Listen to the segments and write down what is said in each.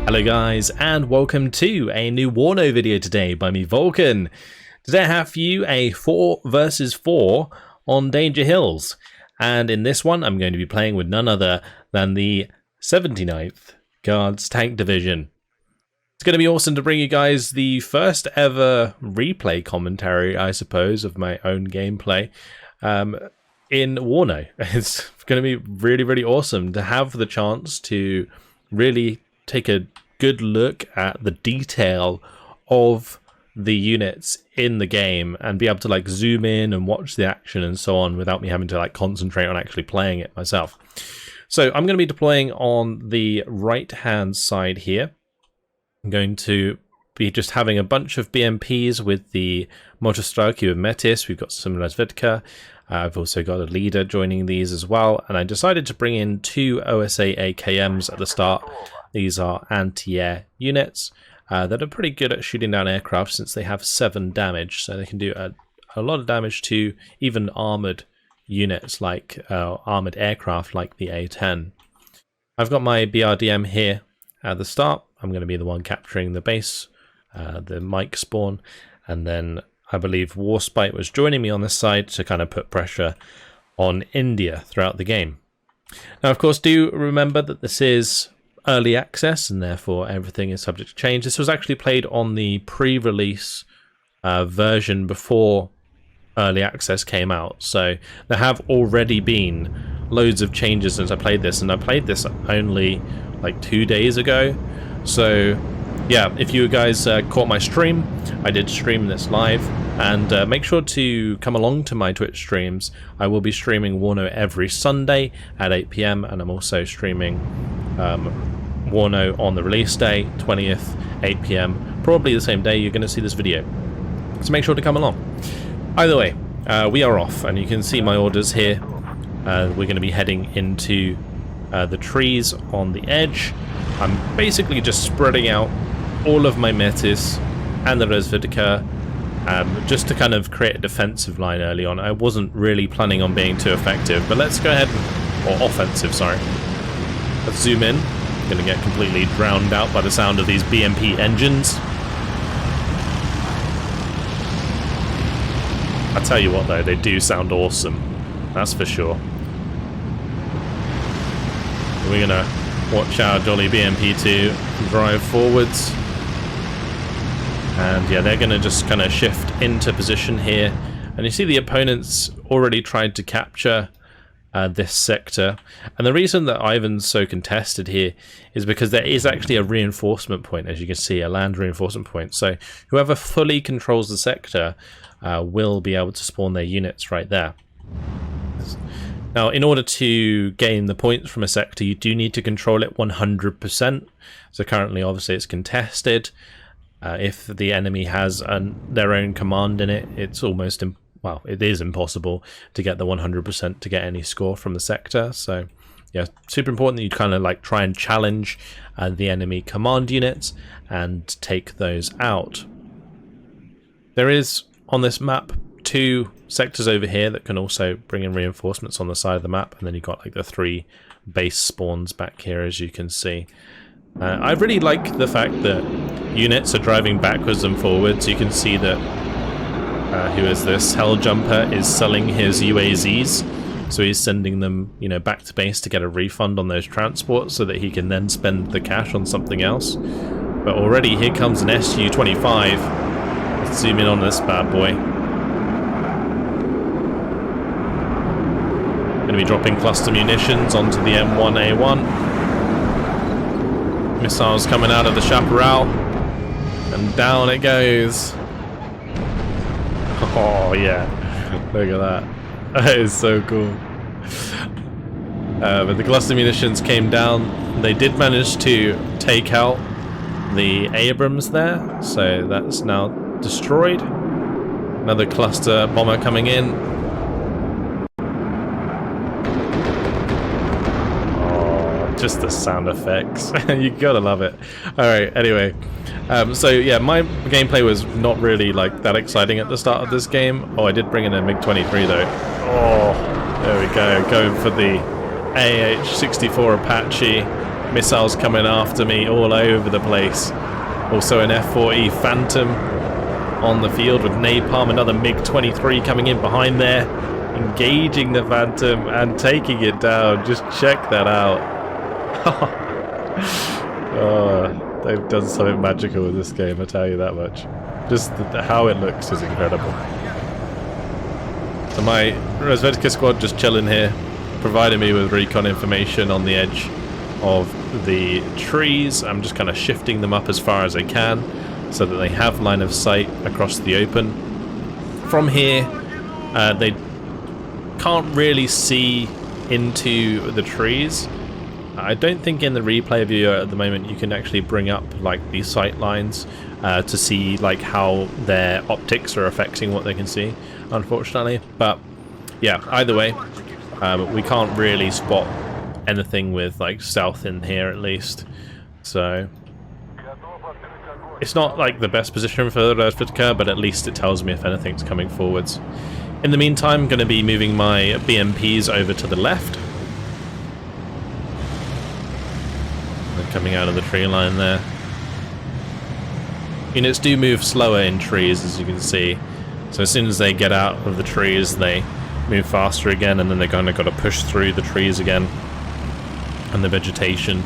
Hello guys, and welcome to a new WARNO video today by me, Vulcan. Today I have for you a 4 versus 4 on Danger Hills, and in this one I'm going to be playing with none other than the 79th Guards Tank Division. It's going to be awesome to bring you guys the first ever replay commentary, I suppose, of my own gameplay in WARNO. It's going to be really awesome to have the chance to really take a good look at the detail of the units in the game and be able to like zoom in and watch the action and so on without me having to like concentrate on actually playing it myself. So I'm going to be deploying on the right hand side here. I'm going to be just having a bunch of BMPs with the Motostrelki with Metis. We've got some Razvedka. I've also got a leader joining these as well, and I decided to bring in 2 OSA AKMs at the start. These are anti-air units that are pretty good at shooting down aircraft since they have 7 damage, so they can do a lot of damage to even armoured units like armoured aircraft like the A-10. I've got my BRDM here at the start. I'm going to be the one capturing the base, the Mike spawn, and then I believe Warspite was joining me on this side to kind of put pressure on India throughout the game. Now, of course, do remember that this is early access and therefore everything is subject to change. This was actually played on the pre-release version before early access came out, so there have already been loads of changes since I played this, and I played this only like 2 days ago. So yeah, if you guys caught my stream, I did stream this live, and make sure to come along to my Twitch streams. I will be streaming WARNO every Sunday at 8 PM, and I'm also streaming WARNO on the release day, 20th, 8 PM, probably the same day you're going to see this video. So make sure to come along. Either way, we are off, and you can see my orders here. We're going to be heading into the trees on the edge. I'm basically just spreading out all of my Metis and the Razvedka just to kind of create a defensive line early on. I wasn't really planning on being too effective, but let's go ahead or offensive, sorry. Let's zoom in. I'm going to get completely drowned out by the sound of these BMP engines. I tell you what though, they do sound awesome. That's for sure. We're going to watch our jolly BMP2 drive forwards. And yeah, they're going to just kind of shift into position here. And you see the opponents already tried to capture this sector. And the reason that Ivan's so contested here is because there is actually a reinforcement point, as you can see, a land reinforcement point. So whoever fully controls the sector will be able to spawn their units right there. Now, in order to gain the points from a sector, you do need to control it 100%. So currently, obviously, it's contested. If the enemy has their own command in it, it's almost, well, it is impossible to get the 100% to get any score from the sector. So, yeah, super important that you kind of like try and challenge the enemy command units and take those out. There is, on this map, 2 sectors over here that can also bring in reinforcements on the side of the map, and then you've got like the 3 base spawns back here, as you can see. I really like the fact that units are driving backwards and forwards. You can see that who is this? Helljumper is selling his UAZs, so he's sending them, you know, back to base to get a refund on those transports so that he can then spend the cash on something else. But already here comes an Su-25. Let's zoom in on this bad boy. Going to be dropping cluster munitions onto the M1A1. Missiles coming out of the chaparral, and down it goes. Oh yeah, look at that. That is so cool. But the cluster munitions came down. They did manage to take out the Abrams there, so that's now destroyed. Another cluster bomber coming in. Just the sound effects. You gotta love it. Alright, anyway. So yeah, my gameplay was not really like that exciting at the start of this game. Oh, I did bring in a MiG-23 though. Oh, there we go. Going for the AH-64 Apache. Missiles coming after me all over the place. Also an F-40 Phantom on the field with napalm. Another MiG-23 coming in behind there, engaging the Phantom and taking it down. Just check that out. Oh, they've done something magical with this game, I tell you that much. Just how it looks is incredible. So my Razvedka squad just chilling here, providing me with recon information on the edge of the trees. I'm just kind of shifting them up as far as I can so that they have line of sight across the open. From here, they can't really see into the trees. I don't think in the replay view at the moment you can actually bring up like the sight lines to see like how their optics are affecting what they can see, unfortunately. But yeah, either way, we can't really spot anything with like stealth in here at least. So it's not like the best position for the Razvedka, but at least it tells me if anything's coming forwards. In the meantime, I'm going to be moving my BMPs over to the left. They're coming out of the tree line there. Units do move slower in trees, as you can see. So as soon as they get out of the trees, they move faster again, and then they're kind of got to push through the trees again and the vegetation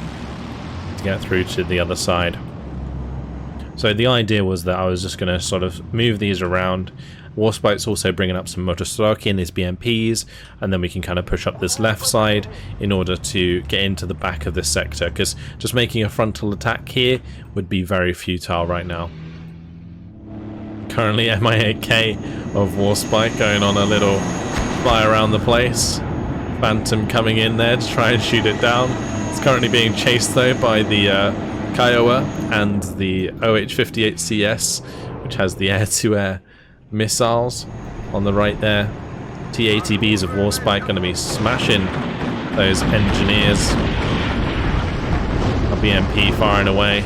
to get through to the other side. So the idea was that I was just going to sort of move these around. Warspite's also bringing up some Motostraki and his BMPs, and then we can kind of push up this left side in order to get into the back of this sector, because just making a frontal attack here would be very futile right now. Currently MIA-K of Warspite going on a little fly around the place. Phantom coming in there to try and shoot it down. It's currently being chased though by the Kiowa and the OH-58CS, which has the air-to-air missiles on the right there. T-80Bs of Warspite going to be smashing those engineers. A BMP firing away.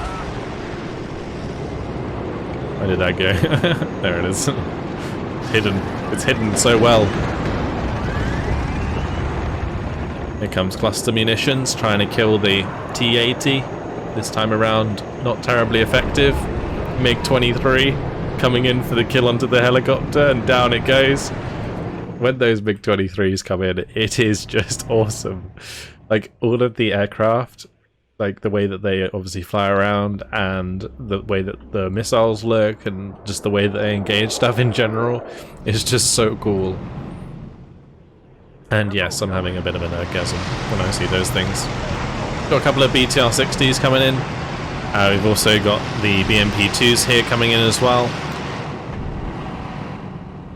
Where did that go? There it is. Hidden. It's hidden so well. Here comes cluster munitions trying to kill the T-80. This time around, not terribly effective. MiG-23 coming in for the kill onto the helicopter, and down it goes. When those MiG-23s come in, it is just awesome. Like, all of the aircraft, like the way that they obviously fly around, and the way that the missiles look, and just the way that they engage stuff in general, is just so cool. And yes, I'm having a bit of an orgasm when I see those things. Got a couple of BTR-60s coming in. We've also got the BMP-2s here coming in as well.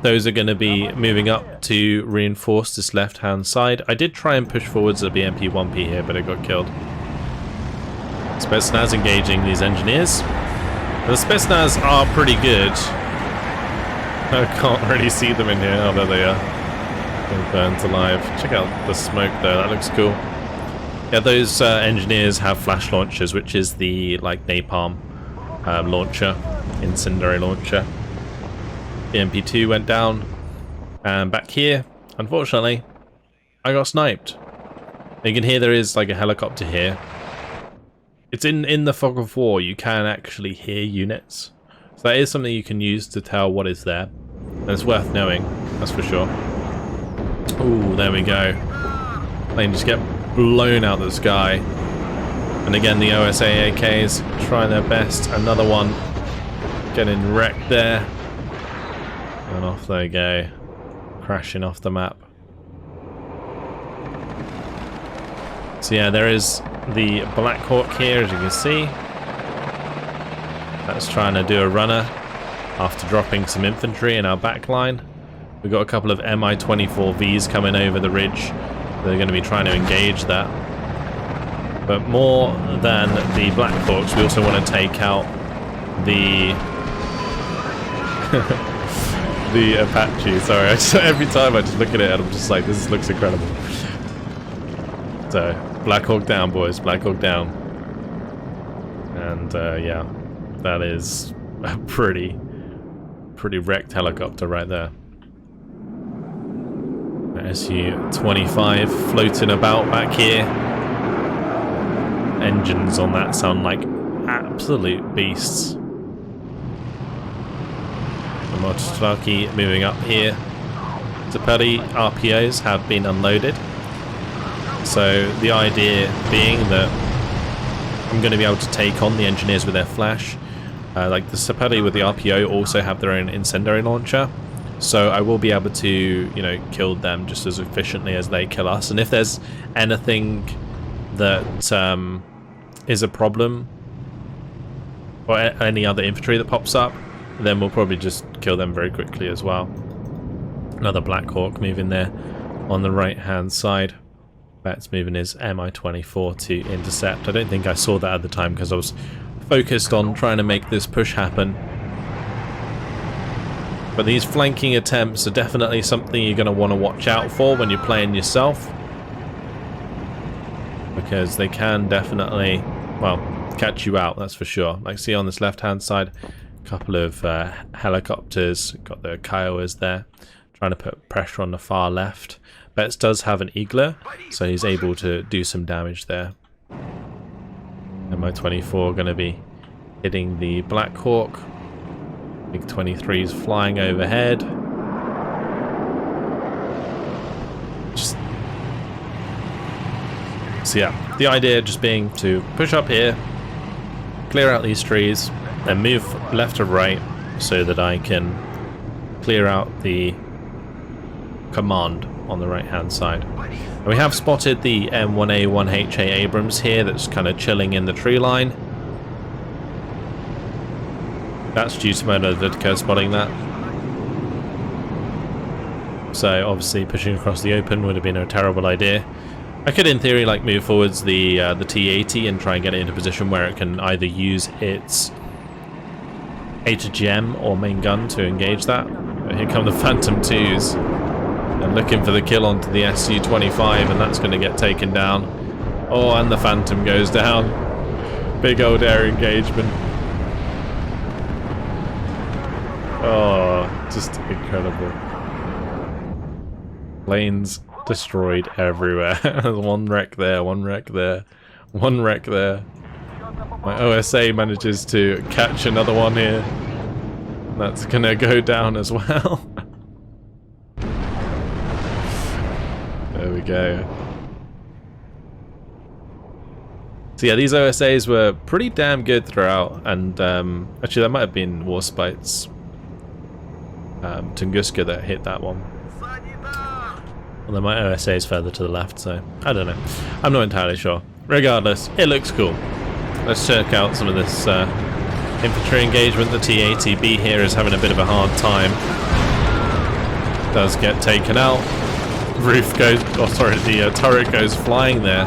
Those are going to be moving up to reinforce this left-hand side. I did try and push forwards a BMP-1P here, but it got killed. Spetsnaz engaging these engineers. The Spetsnaz are pretty good. I can't really see them in here. Oh, there they are. They're burnt alive. Check out the smoke there. That looks cool. Yeah, those engineers have flash launchers, which is the like napalm launcher, incendiary launcher. BMP-2 went down, and back here, unfortunately, I got sniped. You can hear there is like a helicopter here. It's in the fog of war. You can actually hear units, so that is something you can use to tell what is there, and it's worth knowing. That's for sure. Ooh, there we go. Plane just get blown out the sky. And again, the OSAAKs trying their best. Another one getting wrecked there. And off they go. Crashing off the map. So yeah, there is the Black Hawk here, as you can see. That's trying to do a runner after dropping some infantry in our back line. We've got a couple of Mi-24Vs coming over the ridge. They're going to be trying to engage that. But more than the Black Hawks, we also want to take out the the Apache. Sorry, every time I just look at it and I'm just like, this looks incredible. So, Black Hawk down, boys. Black Hawk down. And yeah, that is a pretty wrecked helicopter right there. Su-25 floating about back here. engines on that sound like absolute beasts. The Motostoki moving up here. Zapelli RPOs have been unloaded. So the idea being that I'm going to be able to take on the engineers with their flash. Like the Zapelli with the RPO also have their own incendiary launcher. So I will be able to, you know, kill them just as efficiently as they kill us. And if there's anything that is a problem, or any other infantry that pops up, then we'll probably just kill them very quickly as well. Another Black Hawk moving there on the right hand side. Bet's moving his Mi-24 to intercept. I don't think I saw that at the time because I was focused on trying to make this push happen. But these flanking attempts are definitely something you're going to want to watch out for when you're playing yourself, because they can definitely, well, catch you out, that's for sure. Like, see on this left hand side, a couple of helicopters, got the Kiowas there, trying to put pressure on the far left. Betts does have an Eagler, so he's able to do some damage there. Mi-24 going to be hitting the Black Hawk. Big 23s flying overhead. So yeah, the idea just being to push up here, clear out these trees, then move left to right so that I can clear out the command on the right hand side. And we have spotted the M1A1HA Abrams here that's kind of chilling in the tree line. That's due to Motostoki spotting that. So obviously pushing across the open would have been a terrible idea. I could in theory like move forwards the T-80 and try and get it into a position where it can either use its HGM or main gun to engage that. But here come the Phantom 2s and looking for the kill onto the Su-25, and that's going to get taken down. Oh, and the Phantom goes down. Big old air engagement. Oh, just incredible. Planes destroyed everywhere. One wreck there, one wreck there, one wreck there. My OSA manages to catch another one here. That's gonna go down as well. There we go. So yeah, these OSAs were pretty damn good throughout, and actually that might have been Warspite's Tunguska that hit that one. Although my OSA is further to the left, so I don't know. I'm not entirely sure. Regardless, it looks cool. Let's check out some of this infantry engagement. The T-80B here is having a bit of a hard time. Does get taken out. Roof goes, oh sorry, the turret goes flying there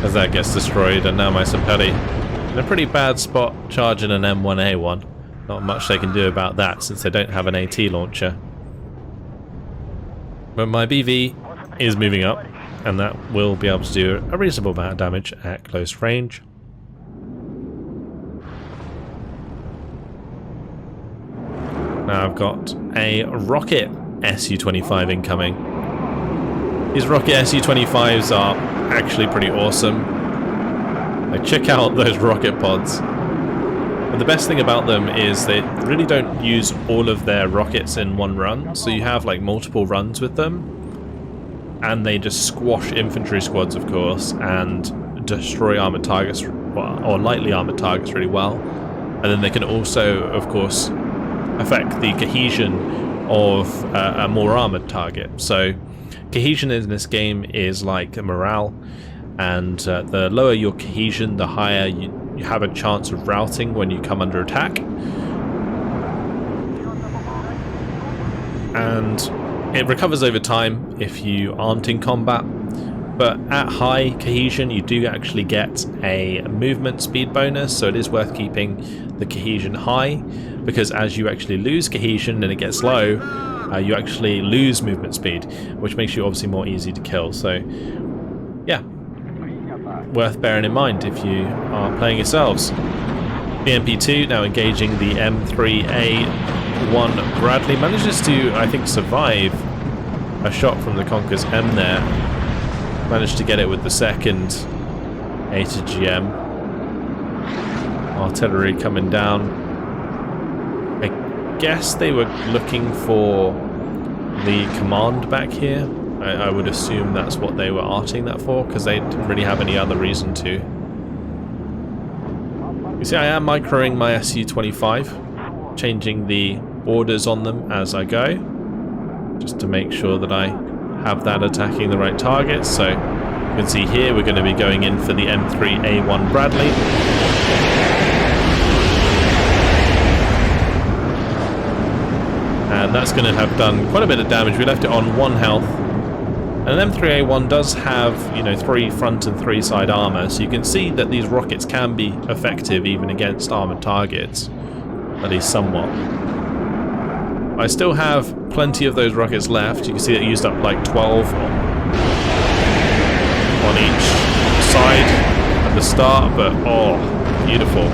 as that gets destroyed, and now my Zapelli in a pretty bad spot charging an M1A1. Not much they can do about that since they don't have an AT launcher. But my BV is moving up, and that will be able to do a reasonable amount of damage at close range. Now I've got a rocket Su-25 incoming. These rocket Su-25s are actually pretty awesome. Like, check out those rocket pods. But the best thing about them is they really don't use all of their rockets in one run, so you have like multiple runs with them, and they just squash infantry squads, of course, and destroy armored targets, or lightly armored targets, really well. And then they can also, of course, affect the cohesion of a more armored target. So cohesion in this game is like a morale, and the lower your cohesion, the higher you have a chance of routing when you come under attack. And it recovers over time if you aren't in combat, but at high cohesion you do actually get a movement speed bonus, so it is worth keeping the cohesion high, because as you actually lose cohesion and it gets low, you actually lose movement speed, which makes you obviously more easy to kill. So yeah, worth bearing in mind if you are playing yourselves. BMP-2 now engaging the M3A1 Bradley, manages to, I think, survive a shot from the Conquer's M there. Managed to get it with the second ATGM. Artillery coming down. I guess they were looking for the command back here. I would assume that's what they were arting that for, because they didn't really have any other reason to. You see, I am microing my Su-25, changing the orders on them as I go, just to make sure that I have that attacking the right targets. So you can see here we're going to be going in for the M3A1 Bradley. And that's going to have done quite a bit of damage. We left it on 1 health. And an M3A1 does have, you know, 3 front and 3 side armor, so you can see that these rockets can be effective even against armored targets, at least somewhat. I still have plenty of those rockets left. You can see it used up like 12 on each side at the start, but oh, beautiful,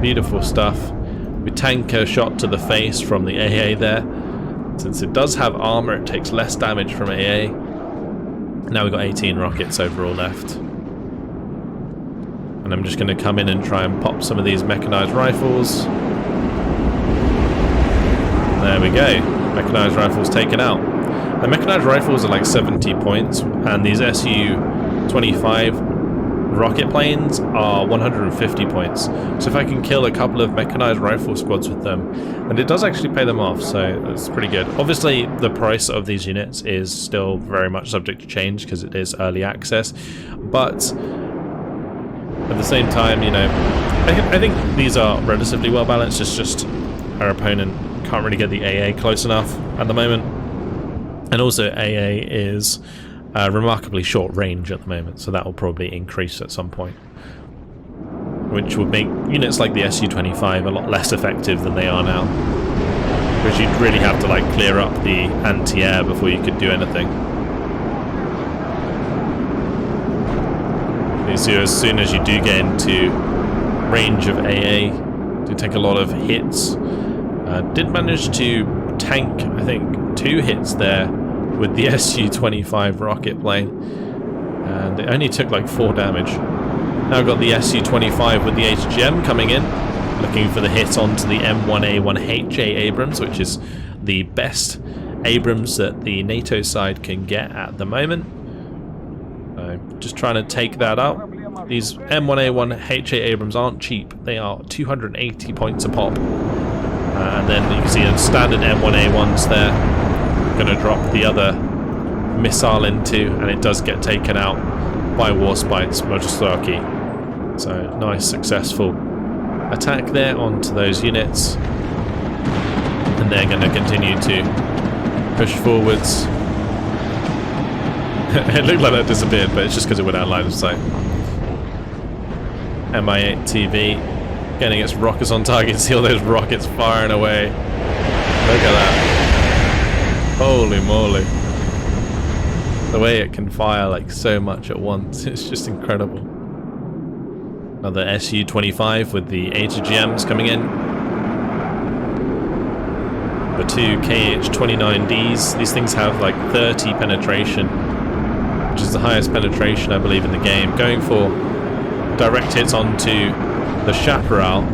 beautiful stuff. We tank a shot to the face from the AA there. Since it does have armor, it takes less damage from AA. Now we've got 18 rockets overall left. And I'm just going to come in and try and pop some of these mechanized rifles. There we go. Mechanized rifles taken out. The mechanized rifles are like 70 points, and these Su-25 rocket planes are 150 points. So if I can kill a couple of mechanized rifle squads with them, and it does actually pay them off, so it's pretty good. Obviously the price of these units is still very much subject to change because it is early access, but at the same time, you know, I think these are relatively well balanced. It's just our opponent can't really get the AA close enough at the moment, and also AA is remarkably short range at the moment, so that will probably increase at some point, which would make units like the Su-25 a lot less effective than they are now, because you'd really have to like clear up the anti-air before you could do anything. You see, as soon as you do get into range of AA, do take a lot of hits. Did manage to tank, I think, 2 hits there with the Su-25 rocket plane, and it only took like 4 damage. Now I've got the Su-25 with the HGM coming in, looking for the hit onto the M1A1HA Abrams, which is the best Abrams that the NATO side can get at the moment. Just trying to take that out. These M1A1HA Abrams aren't cheap. They are 280 points a pop. And then you can see a standard M1A1s there. Going to drop the other missile into, and it does get taken out by Warspite's Mojosaki. So nice successful attack there onto those units, and they're going to continue to push forwards. It looked like that disappeared, but it's just because it went out of line of sight. Mi-8 TV getting its rockets on target. See all those rockets firing away. Look at that. Holy moly. The way it can fire like so much at once, it's just incredible. Another Su-25 with the ATGMs coming in. The 2 KH-29Ds. These things have like 30 penetration, which is the highest penetration I believe in the game. Going for direct hits onto the Chaparral.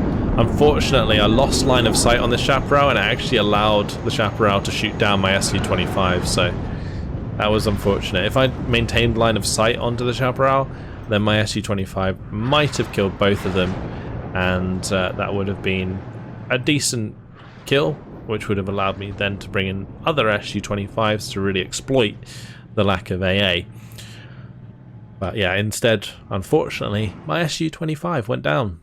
Unfortunately, I lost line of sight on the Chaparral, and I actually allowed the Chaparral to shoot down my Su-25, so that was unfortunate. If I'd maintained line of sight onto the Chaparral, then my Su-25 might have killed both of them, and that would have been a decent kill, which would have allowed me then to bring in other Su-25s to really exploit the lack of AA. But yeah, instead, unfortunately, my Su-25 went down.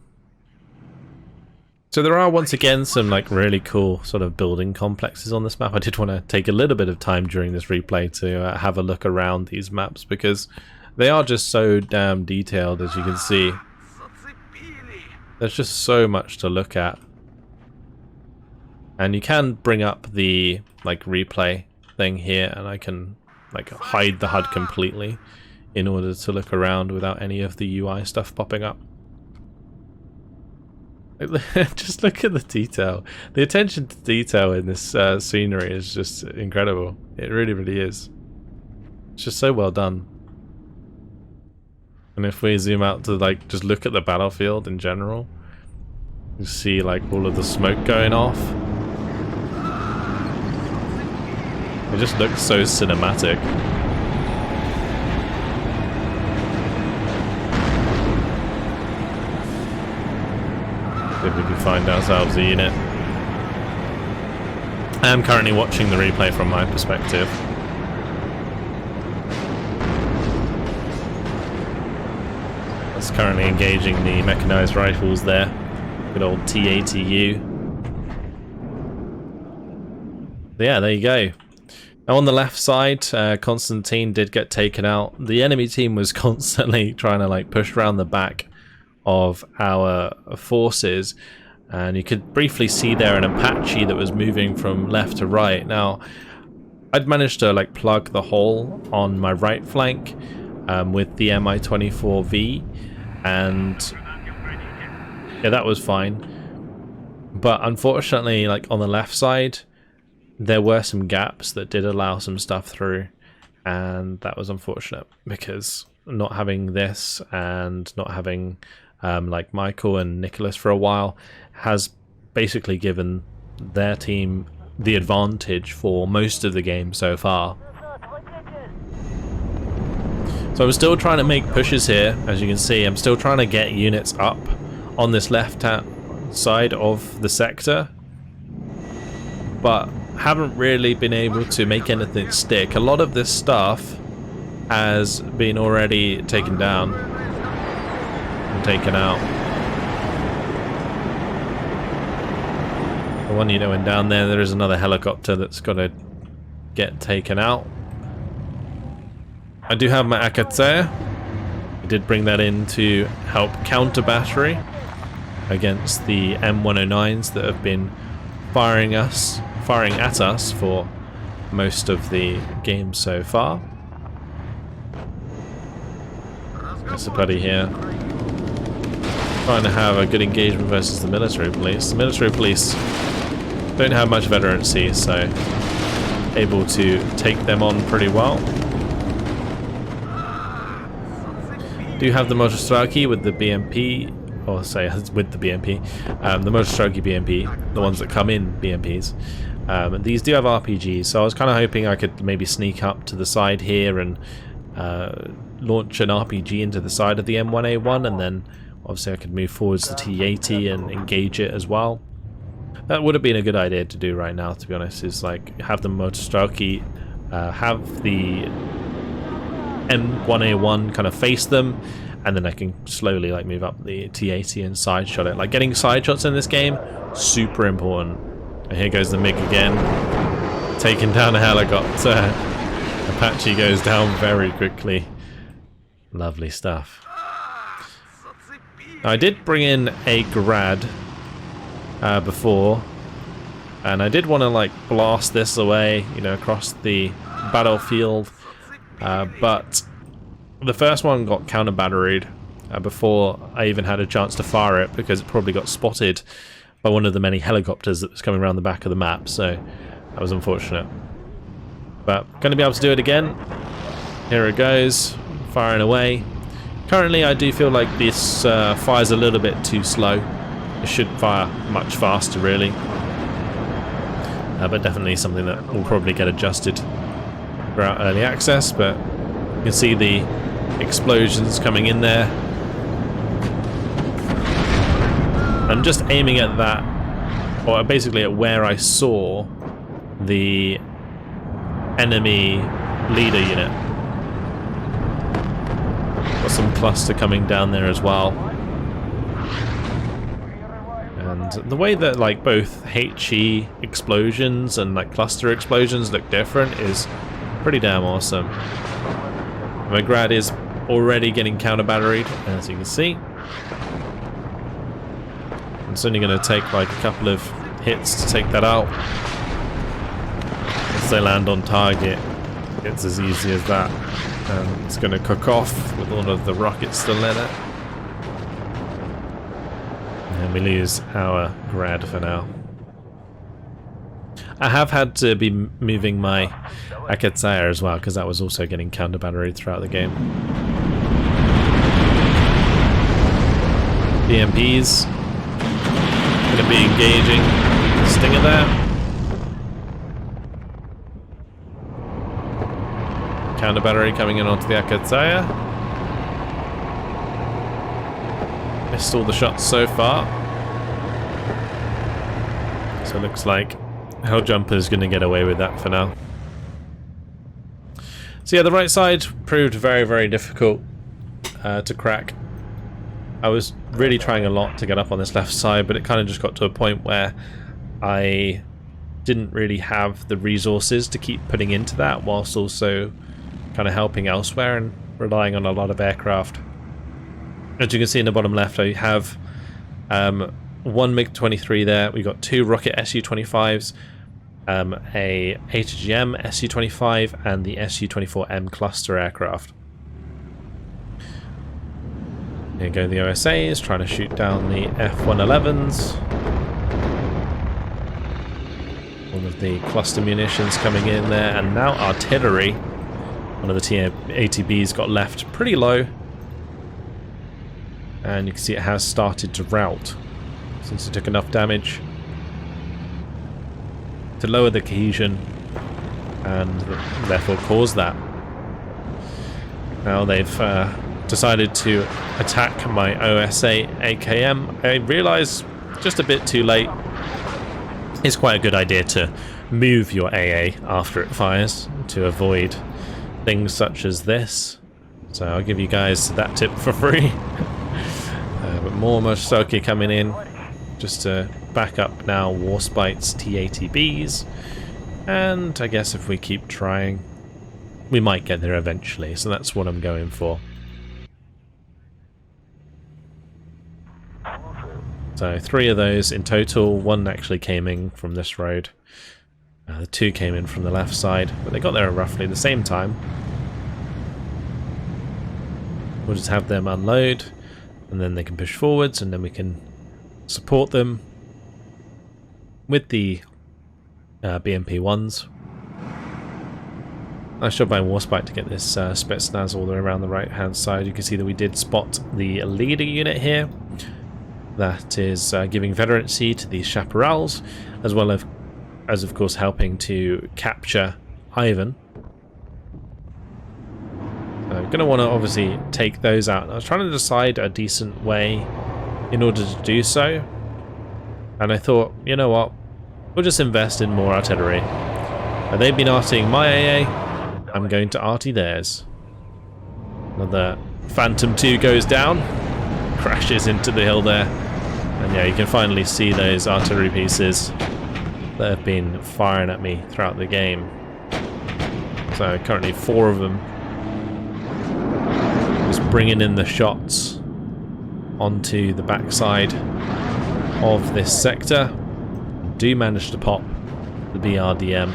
So there are once again some like really cool sort of building complexes on this map. I did want to take a little bit of time during this replay to have a look around these maps, because they are just so damn detailed, as you can see. There's just so much to look at. And you can bring up the like replay thing here, and I can like hide the HUD completely in order to look around without any of the UI stuff popping up. Just look at the detail. The attention to detail in this scenery is just incredible. It really, really is. It's just so well done. And if we zoom out to like just look at the battlefield in general, you see like all of the smoke going off. It just looks so cinematic. See if we can find ourselves a unit. I am currently watching the replay from my perspective. It's currently engaging the mechanized rifles there. Good old TATU. But yeah, there you go. Now on the left side, Constantine did get taken out. The enemy team was constantly trying to like push around the back of our forces, and you could briefly see there an Apache that was moving from left to right. Now I'd managed to like plug the hole on my right flank with the Mi-24V, and yeah, that was fine. But unfortunately, like on the left side, there were some gaps that did allow some stuff through, and that was unfortunate because not having this and not having like Michael and Nicholas for a while has basically given their team the advantage for most of the game so far. So I'm still trying to make pushes here. As you can see, I'm still trying to get units up on this left side of the sector, but haven't really been able to make anything stick. A lot of this stuff has been already taken down and taken out. The one unit went down there. There is another helicopter that's got to get taken out. I do have my Akatsaya. I did bring that in to help counter battery against the M109s that have been firing at us for most of the game so far. There's a buddy here trying to have a good engagement versus the military police. The military police don't have much veterancy, so able to take them on pretty well. Do have the Motostraki with the BMP, or say with the BMP, the Motostraki BMP, the ones that come in BMPs. These do have RPGs, so I was kind of hoping I could maybe sneak up to the side here and launch an RPG into the side of the M1A1, and then obviously I could move forwards to T80 and engage it as well. That would have been a good idea to do right now, to be honest, is like have the Motostraki have the M1A1 kind of face them, and then I can slowly like move up the T80 and side shot it. Like getting side shots in this game, super important. And here goes the MiG again, taking down a helicopter. Apache goes down very quickly. Lovely stuff. Now, I did bring in a Grad before, and I did want to like blast this away, you know, across the battlefield, but the first one got counter batteried before I even had a chance to fire it, because it probably got spotted by one of the many helicopters that was coming around the back of the map, so that was unfortunate. But going to be able to do it again. Here it goes, firing away. Currently I do feel like this fires a little bit too slow. It should fire much faster really. But definitely something that will probably get adjusted throughout early access, but you can see the explosions coming in there. I'm just aiming at that, or basically at where I saw the enemy leader unit. Got some cluster coming down there as well. And the way that like both HE explosions and like cluster explosions look different is pretty damn awesome. My Grad is already getting counter batteried, as you can see. It's only going to take like a couple of hits to take that out. Once they land on target, it's as easy as that. And it's going to cook off with all of the rockets still in it. And we lose our Grad for now. I have had to be moving my Akatsaya as well, because that was also getting counter batteried throughout the game. BMPs going to be engaging Stinger there. Counter battery coming in onto the Akataya. Missed all the shots so far. So it looks like Helljumper is going to get away with that for now. So yeah, the right side proved very, very difficult to crack. I was really trying a lot to get up on this left side, but it kind of just got to a point where I didn't really have the resources to keep putting into that, whilst also kind of helping elsewhere and relying on a lot of aircraft. As you can see in the bottom left, I have one MiG-23 there. We got 2 rocket Su-25s, a HGM Su-25, and the Su-24M cluster aircraft. Here go the OSAs, trying to shoot down the F-111s. One of the cluster munitions coming in there, and now artillery. One of the ATBs got left pretty low, and you can see it has started to rout since it took enough damage to lower the cohesion and therefore cause that. Now they've decided to attack my OSA AKM. I realise just a bit too late. It's quite a good idea to move your AA after it fires to avoid things such as this. So I'll give you guys that tip for free. But more Motosoki coming in just to back up now Warspite's TATBs. And I guess if we keep trying, we might get there eventually. So that's what I'm going for. So 3 of those in total. 1 actually came in from this road. The 2 came in from the left side, but they got there at roughly the same time. We'll just have them unload, and then they can push forwards, and then we can support them with the BMP-1s. Nice job by Warspite to get this Spetsnaz all the way around the right-hand side. You can see that we did spot the leader unit here. That is giving veterancy to these chaparrals, as well as of course helping to capture Ivan. I'm going to want to obviously take those out. I was trying to decide a decent way in order to do so, and I thought, you know what, we'll just invest in more artillery. They've been artying my AA, I'm going to arty theirs. Another Phantom 2 goes down, crashes into the hill there, and yeah, you can finally see those artillery pieces that have been firing at me throughout the game. So currently 4 of them just bringing in the shots onto the backside of this sector. Do manage to pop the BRDM.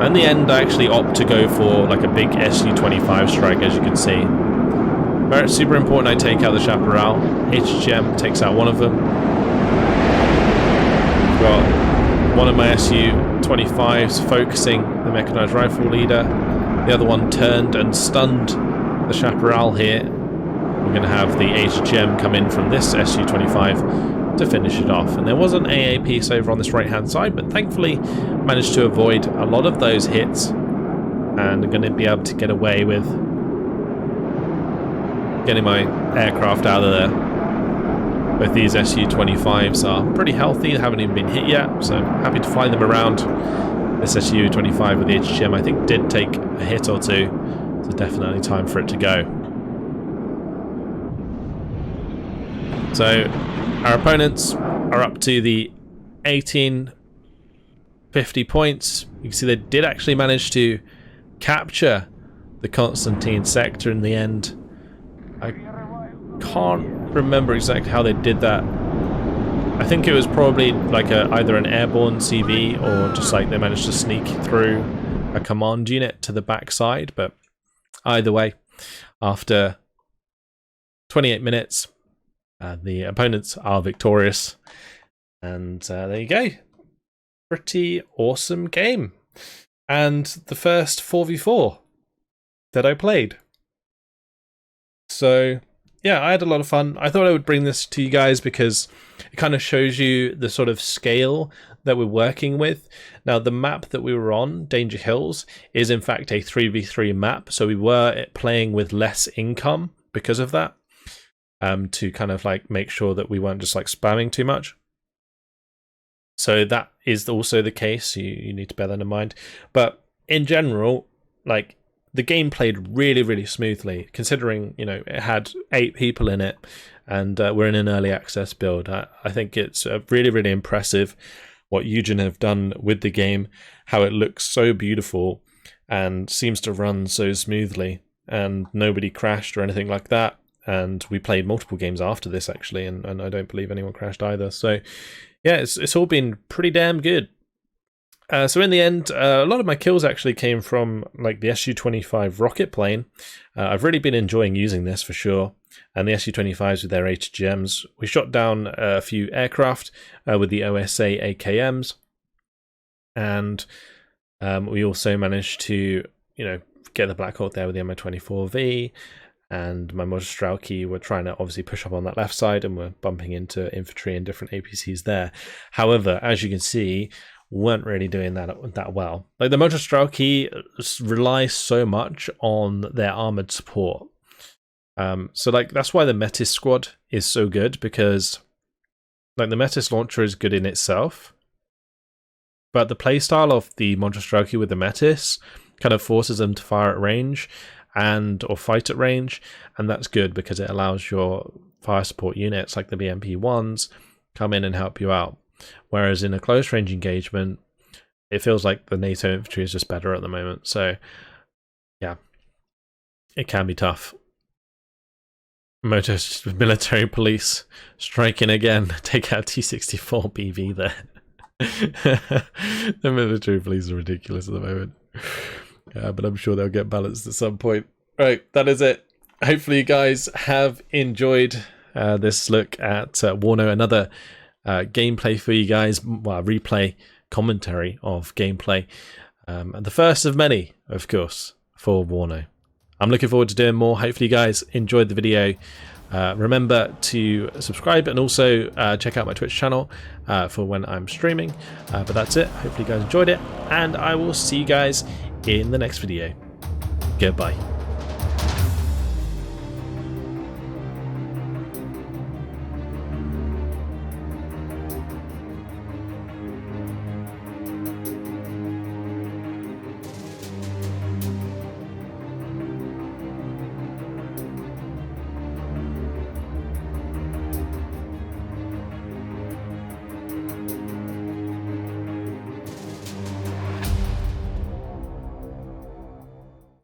In the end, I actually opt to go for like a big Su-25 strike, as you can see. Very super important I take out the Chaparral. HGM takes out one of them. Got one of my Su-25s focusing the mechanized rifle leader. The other one turned and stunned the Chaparral here. We're going to have the HGM come in from this Su-25 to finish it off. And there was an AA piece over on this right hand side, but thankfully managed to avoid a lot of those hits, and I'm going to be able to get away with getting my aircraft out of there. Both these Su-25s are pretty healthy, they haven't even been hit yet, so happy to fly them around. This Su-25 with the HGM I think did take a hit or two, so definitely time for it to go. So our opponents are up to the 1850 points. You can see they did actually manage to capture the Constantine sector in the end. I can't remember exactly how they did that. I think it was probably like either an airborne CV or just like they managed to sneak through a command unit to the backside. But either way, after 28 minutes, the opponents are victorious. And there you go. Pretty awesome game. And the first 4v4 that I played. So, yeah, I had a lot of fun. I thought I would bring this to you guys because it kind of shows you the sort of scale that we're working with. Now, the map that we were on, Danger Hills, is in fact a 3v3 map, so we were playing with less income because of that, to kind of like make sure that we weren't just like spamming too much. So that is also the case. You need to bear that in mind. But in general, like, the game played really, really smoothly, considering, you know, it had 8 people in it, and we're in an early access build. I think it's really, really impressive what Eugen have done with the game, how it looks so beautiful and seems to run so smoothly, and nobody crashed or anything like that. And we played multiple games after this, actually, and I don't believe anyone crashed either. So yeah, it's all been pretty damn good. So in the end, a lot of my kills actually came from like the Su-25 rocket plane. I've really been enjoying using this for sure. And the Su-25s with their HGMs. We shot down a few aircraft with the OSA AKMs. And we also managed to, you know, get the Black Hawk there with the MO-24V. And my Motorstrauki were trying to obviously push up on that left side, and we're bumping into infantry and different APCs there. However, as you can see, weren't really doing that well. Like, the Motorstrauki relies so much on their armored support. So like that's why the Metis squad is so good, because like the Metis launcher is good in itself, but the playstyle of the Motorstrauki with the Metis kind of forces them to fire at range or fight at range, and that's good because it allows your fire support units like the BMP-1s come in and help you out. Whereas in a close range engagement, it feels like the NATO infantry is just better at the moment. So yeah, it can be tough. Military police striking again. Take out T-64 BV there. The military police are ridiculous at the moment. But I'm sure they'll get balanced at some point. Right, that is it. Hopefully you guys have enjoyed this look at WARNO. Another gameplay for you guys. Well, replay commentary of gameplay. And the first of many, of course, for WARNO. I'm looking forward to doing more. Hopefully you guys enjoyed the video. Remember to subscribe and also check out my Twitch channel for when I'm streaming. But that's it. Hopefully you guys enjoyed it, and I will see you guys in the next video. Goodbye.